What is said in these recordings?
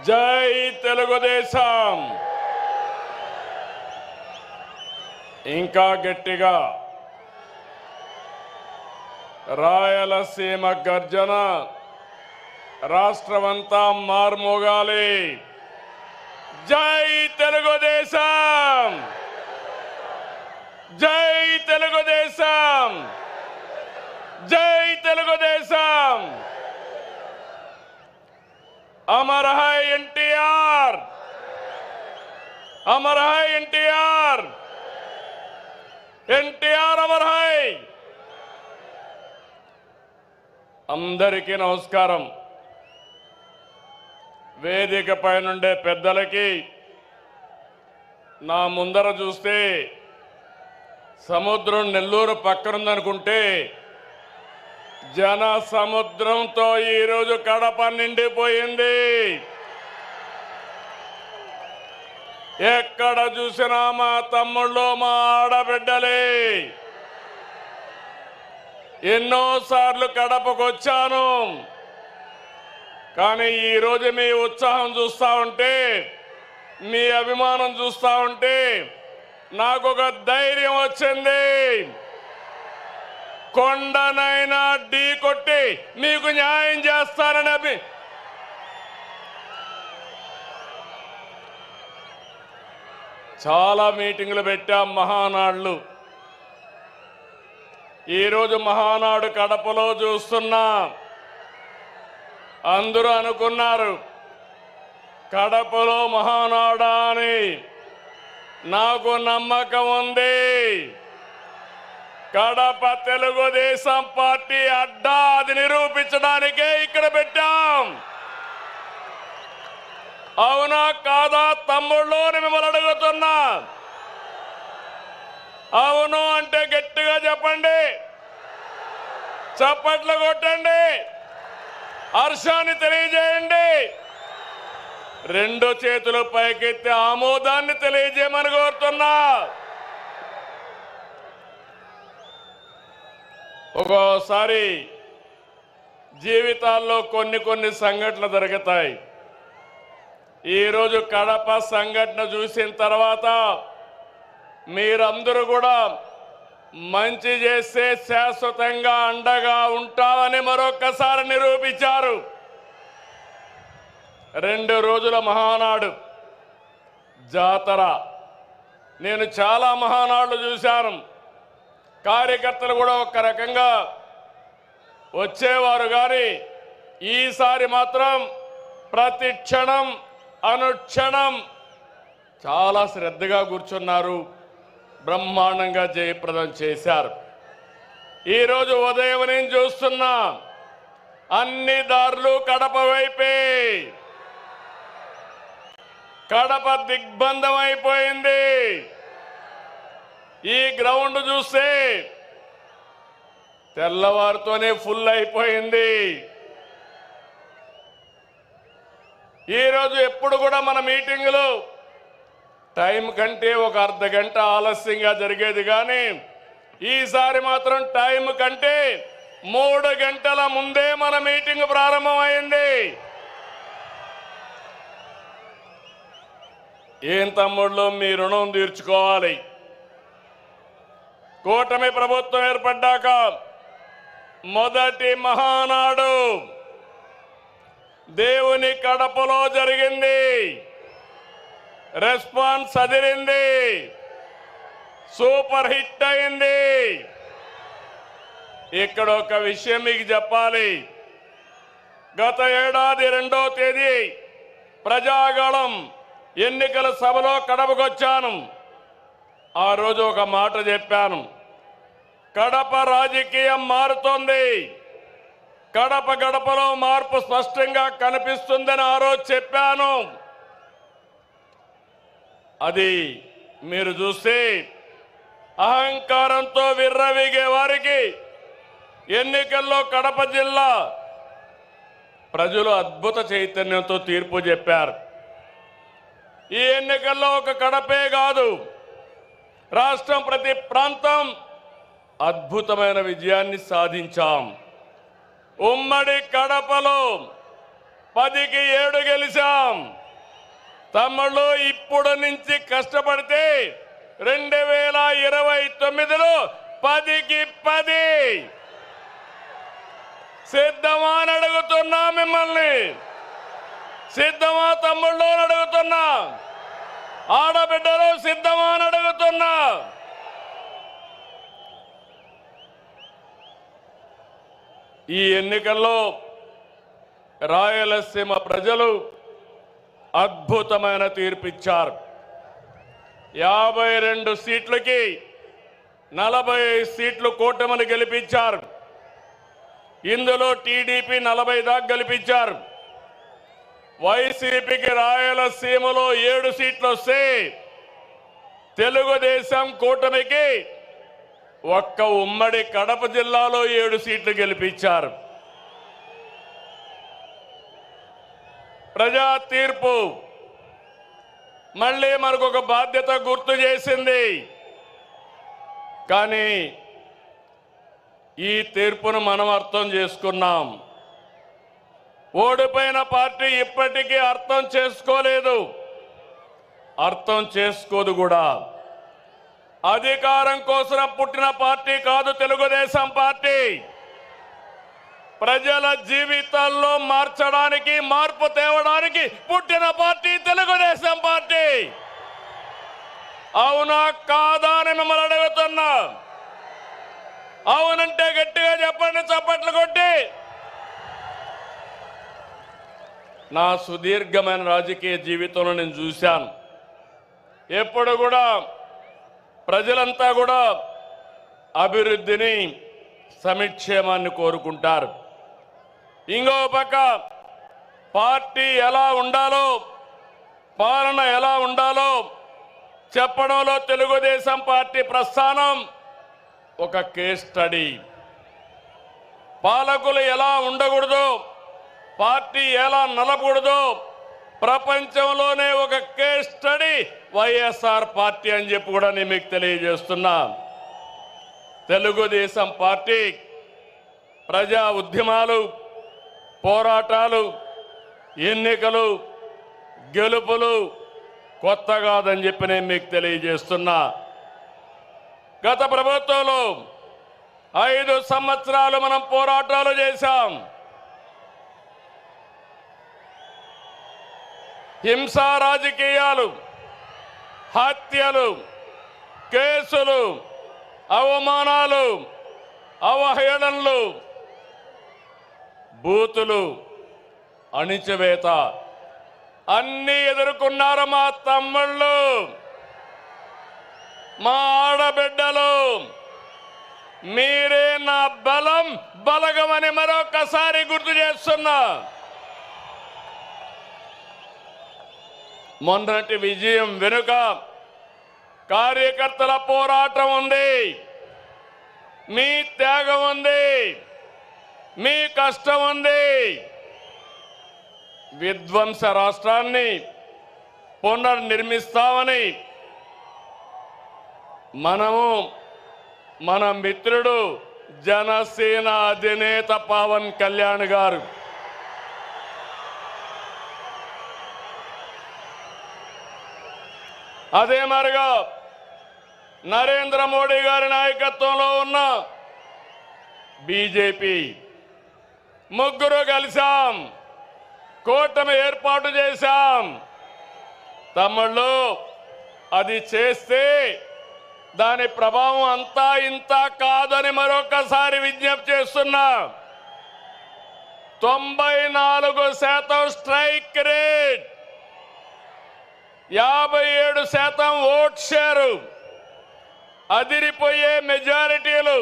జై తెలుగుదేశం. ఇంకా గట్టిగా రాయలసీమ గర్జన రాష్ట్రమంతా మార్మోగాలి. జై తెలుగుదేశం, జై తెలుగుదేశం, జై తెలుగుదేశం. अमर है एनटीआर, अमर है एनटीआर, एनटीआर अमर है. అందరికీ నమస్కారం. వేదిక పైనుండే పెద్దలకి, నా ముందర చూస్తే సముద్రం నెల్లూరు పక్కనుందనుకుంటే జన సముద్రంతో ఈరోజు కడప నిండిపోయింది. ఎక్కడ చూసినా మా తమ్ముళ్ళు, మా ఆడబిడ్డలే. ఎన్నోసార్లు కడపకు వచ్చాను, కానీ ఈరోజు మీ ఉత్సాహం చూస్తా ఉంటే, మీ అభిమానం చూస్తా ఉంటే నాకు ఒక ధైర్యం వచ్చింది. కొండనైనా ఢీ కొట్టి మీకు న్యాయం చేస్తానని చాలా మీటింగులు పెట్టాం, మహానాడులు. ఈరోజు మహానాడు కడపలో చూస్తున్నా. అందరూ అనుకున్నారు కడపలో మహానాడా అని. నాకు నమ్మకం ఉంది. కడప తెలుగుదేశం పార్టీ అడ్డా, అది నిరూపించడానికే ఇక్కడ పెట్టాం. అవునా కాదా తమ్ముళ్ళు మిమ్మల్ని అడుగుతున్నా? అవును అంటే గట్టిగా చెప్పండి, చప్పట్లు కొట్టండి, హర్షాన్ని తెలియజేయండి. రెండు చేతులు పైకెత్తి ఆమోదాన్ని తెలియజేయమని కోరుతున్నా. ఒక్కోసారి జీవితాల్లో కొన్ని సంఘటనలు జరుగుతాయి. ఈరోజు కడప సంఘటన చూసిన తర్వాత మీరందరూ కూడా మంచి చేస్తే శాశ్వతంగా అండగా ఉంటామని మరొక్కసారి నిరూపించారు. 2 రోజుల మహానాడు జాతర. నేను చాలా మహానాడులు చూశాను. కార్యకర్తలు కూడా ఒక రకంగా వచ్చేవారు, కానీ ఈసారి మాత్రం ప్రతి క్షణం అనుక్షణం చాలా శ్రద్ధగా కూర్చున్నారు. బ్రహ్మాండంగా జయప్రదం చేశారు. ఈరోజు ఉదయం నేను చూస్తున్నా, అన్ని దారులు కడప వైపే. కడప దిగ్బంధం అయిపోయింది. ఈ గ్రౌండ్ చూస్తే తెల్లవారుతోనే ఫుల్ అయిపోయింది. ఈరోజు ఎప్పుడు కూడా మన మీటింగులు టైం కంటే ఒక అర్ధ గంట ఆలస్యంగా జరిగేది, కానీ ఈసారి మాత్రం టైం కంటే 3 గంటల ముందే మన మీటింగ్ ప్రారంభమైంది. ఏం తమ్ముళ్ళు, మీ రుణం తీర్చుకోవాలి. కూటమి ప్రభుత్వం ఏర్పడ్డాక మొదటి మహానాడు దేవుని కడపలో జరిగింది. రెస్పాన్స్ అదిరింది, సూపర్ హిట్ అయింది. ఇక్కడ ఒక విషయం మీకు చెప్పాలి. గత ఏడాది 2వ తేదీ ప్రజాగళం ఎన్నికల సభలో కడపకొచ్చాను. ఆ రోజు ఒక మాట చెప్పాను, కడప రాజకీయం మారుతోంది, కడప గడపలో మార్పు స్పష్టంగా కనిపిస్తుందని ఆ రోజు చెప్పాను. అది మీరు చూస్తే అహంకారంతో విర్రవీగే వారికి ఎన్నికల్లో కడప జిల్లా ప్రజలు అద్భుత చైతన్యంతో తీర్పు చెప్పారు. ఈ ఎన్నికల్లో ఒక కడపే కాదు, రాష్ట్రం ప్రతి ప్రాంతం అద్భుతమైన విజయాన్ని సాధించాం. ఉమ్మడి కడపలో 10కి 7 గెలిచాం. తమ్ముళ్ళు ఇప్పుడు నుంచి కష్టపడితే 2029లో 10కి 10 సిద్ధమా అని అడుగుతున్నా మిమ్మల్ని. సిద్ధమా తమ్ముళ్ళు అని అడుగుతున్నా. ఆడబిడ్డలు సిద్ధమా అని అడుగుతున్నా. ఈ ఎన్నికల్లో రాయలసీమ ప్రజలు అద్భుతమైన తీర్పిచ్చారు. 52 సీట్లకి 45 సీట్లు కూటమిని గెలిపించారు. ఇందులో టీడీపీ 40 దాకా గెలిపించారు. వైసీపీకి రాయలసీమలో 7 సీట్లు వస్తే తెలుగుదేశం కూటమికి ఒక్క ఉమ్మడి కడప జిల్లాలో 7 సీట్లు గెలిపించారు. ప్రజా తీర్పు మళ్ళీ మనకు ఒక బాధ్యత గుర్తు చేసింది. కానీ ఈ తీర్పును మనం అర్థం చేసుకున్నాం. ఓడిపోయిన పార్టీ ఇప్పటికీ అర్థం చేసుకోలేదు, అర్థం చేసుకోదు కూడా. అధికారం కోసం పుట్టిన పార్టీ కాదు తెలుగుదేశం పార్టీ. ప్రజల జీవితాల్లో మార్చడానికి, మార్పు తేవడానికి పుట్టిన పార్టీ తెలుగుదేశం పార్టీ. అవునా కాదా అని మిమ్మల్ని అడుగుతున్నా. అవునంటే గట్టిగా చెప్పండి, చప్పట్లు కొట్టి. నా సుదీర్ఘమైన రాజకీయ జీవితంలో నేను చూశాను, ఎప్పుడు కూడా ప్రజలంతా కూడా అభివృద్ధిని, సంక్షేమాన్ని కోరుకుంటారు. ఇంకో పక్క పార్టీ ఎలా ఉండాలో, పాలన ఎలా ఉండాలో చెప్పడంలో తెలుగుదేశం పార్టీ ప్రస్థానం ఒక కేస్ స్టడీ. పాలకులు ఎలా ఉండకూడదు, పార్టీ ఎలా నలపకూడదు ప్రపంచంలోనే ఒక కేస్ స్టడీ వైఎస్ఆర్ పార్టీ అని చెప్పి కూడా నేను మీకు తెలియజేస్తున్నా. తెలుగుదేశం పార్టీ ప్రజా ఉద్యమాలు, పోరాటాలు, ఎన్నికలు, గెలుపులు కొత్త కాదని చెప్పి నేను మీకు తెలియజేస్తున్నా. గత ప్రభుత్వంలో 5 సంవత్సరాలు మనం పోరాటాలు చేశాం. హింసా రాజకీయాలు, హత్యలు, కేసులు, అవమానాలు, అవహేళనలు, బూతులు, అణిచివేత అన్నీ ఎదుర్కొన్నారు మా తమ్ముళ్ళు, మా ఆడబిడ్డలు. మీరే నా బలం, బలగమని మరొకసారి గుర్తు చేస్తున్నా. మొన్నటి విజయం వెనుక కార్యకర్తల పోరాటం ఉంది, మీ త్యాగం ఉంది, మీ కష్టం ఉంది. విధ్వంస రాష్ట్రాన్ని పునర్నిర్మిస్తామని మనము, మన మిత్రుడు జనసేన అధినేత పవన్ కళ్యాణ్ గారు అదే మరిగా నరేంద్ర మోడీ గారి నాయకత్వంలో ఉన్న బీజేపీ ముగ్గురు కలిసాం, కూటమి ఏర్పాటు చేశాం. తమ్ముళ్ళు, అది చేస్తే దాని ప్రభావం అంతా ఇంత కాదని మరొకసారి విజ్ఞప్తి చేస్తున్నా. 94% స్ట్రైక్ రేట్, 57% ఓట్ షేరు, అదిరిపోయే మెజారిటీలు.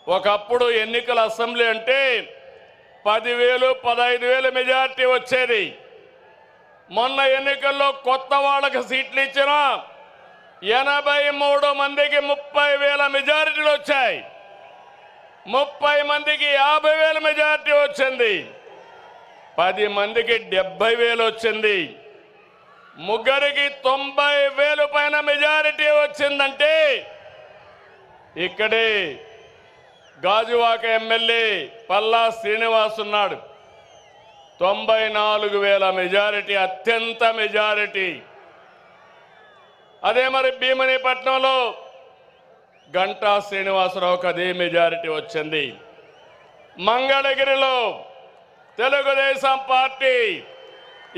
ఒకప్పుడు ఎన్నికల అసెంబ్లీ అంటే 10,000, 15,000 మెజారిటీ వచ్చేది. మొన్న ఎన్నికల్లో కొత్త వాళ్ళకి సీట్లు ఇచ్చిన 83 మందికి 30,000 మెజారిటీలు వచ్చాయి. 30 మందికి 50,000 మెజారిటీ వచ్చింది. 10 మందికి 70,000 వచ్చింది. ముగ్గురికి 90,000 పైన మెజారిటీ వచ్చిందంటే ఇక్కడే గాజువాక ఎమ్మెల్యే పల్లా శ్రీనివాస్ ఉన్నాడు. 94,000 మెజారిటీ, అత్యంత మెజారిటీ. అదే మరి భీమనిపట్నంలో గంటా శ్రీనివాసరావుకి అదే మెజారిటీ వచ్చింది. మంగళగిరిలో తెలుగుదేశం పార్టీ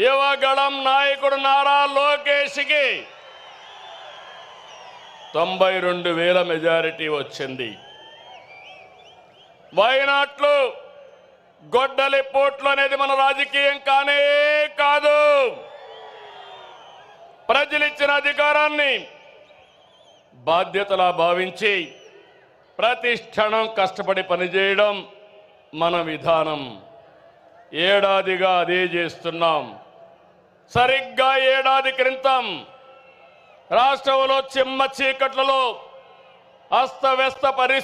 యువగళం నాయకుడు నారా లోకేష్కి 92,000 మెజారిటీ వచ్చింది. వైనాట్లో గొడ్డలి పోట్లు అనేది మన రాజకీయం కానే కాదు. ప్రజలిచ్చిన అధికారాన్ని బాధ్యతలా భావించి ప్రతి క్షణం కష్టపడి పనిచేయడం మన విధానం. ఏడాదిగా అదే చేస్తున్నాం. సరిగ్గా ఏడాది క్రితం రాష్ట్రంలో చిమ్మ చీకట్లలో అస్తవ్యస్త పరిస్థితి